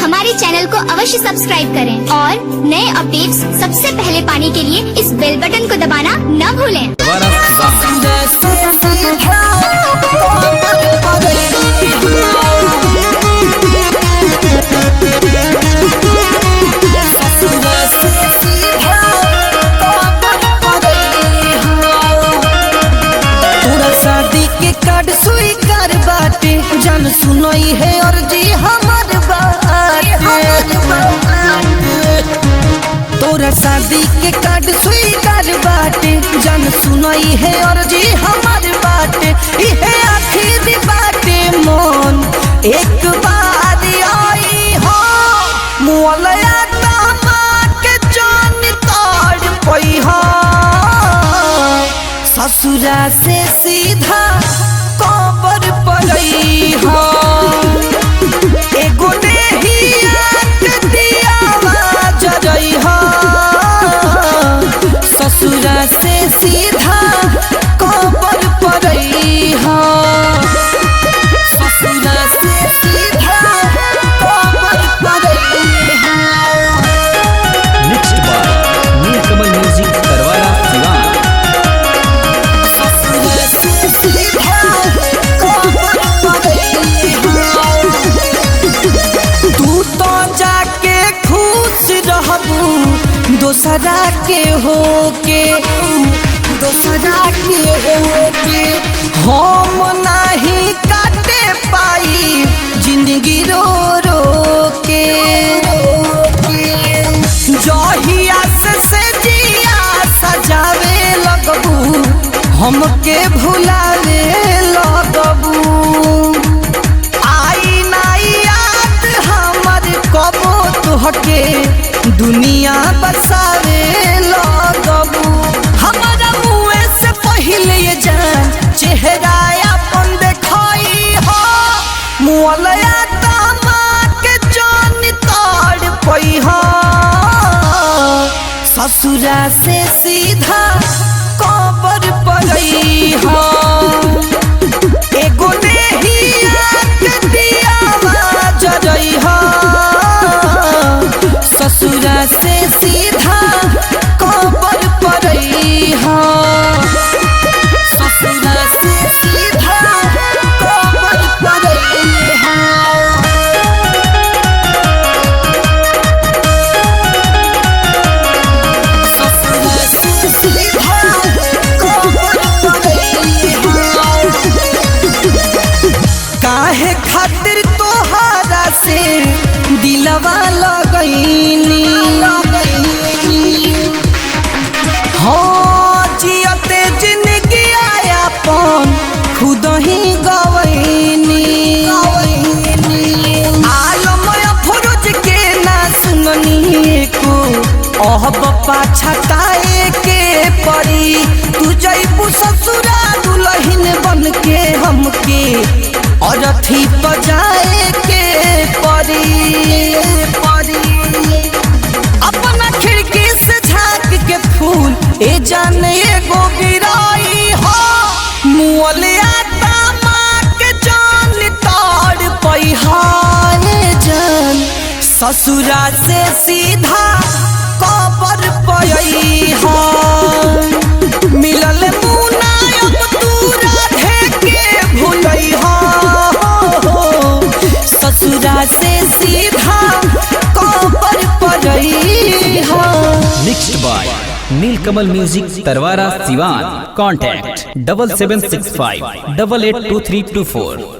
हमारे चैनल को अवश्य सब्सक्राइब करें और नए अपडेट्स सबसे पहले पाने के लिए इस बेल बटन को दबाना न भूलें। शादी के कार्ड स्वीकार बाटे जान सुनई है और जी हमार तोरा शादी के कार्ड स्वीकार बाटे जान सुनई है और जी हमार बाटे इहे आखिरी बाटे मन एक बार आई हो मोलया दामाद के जान तोड़ पई हो ससुरा से सीधा कबर पड़ई हो एगो जरई हो ससुरा से सीधा कबर पड़ई हो ससुरा से सीधा कबर पड़ई हो। नेक्स्ट बार नीलकमल म्यूजिक करवारा दीवान। तू तो जाके खुश रहबू दोसरा के होके हम नहीं काटे पाई जिंदगी रो रो के जहिया से जिया सजावे लगबू हमके भुलावे लगबू आई नाई याद हमर कबो तुहके दुनिया बसावे लगबू हमारा मुँह से पहले ये जान चेहरा अपन देखाई हो मुअलया दामाद के जान तोड़ पई हो ससुरा से सीधा कबर पड़ई हो एगो जरई हो ससुरा से सीधा कबर पड़ई हो ससुरा से सीधा कबर पड़ई हो। ससुरा से सीधा कबर पड़ई हो। काहे खातिर तोहरा से दिलवा लगईनी हाँ जियते जिंदगी आयापन खुद ही गवैनी आलम फरोज के ना सुननी को अब पाछताए के पड़ी तू जइबू ससुरा दुल्हन बन के हमके और अथी बजाए के परी अपना खिड़की से झाँक के फूल ए जाने एगो गिराई हो मुअलिया दामाद के जान तोड़ पई हो जान ससुरा से सीधा कबर पई हो मिलल मुनायब तू राधे के भूलई हो ससुरा से सीधा कबर पड़ई हो। Next by Neelkamal music Tarwara Siwan. Contact 7765 882324।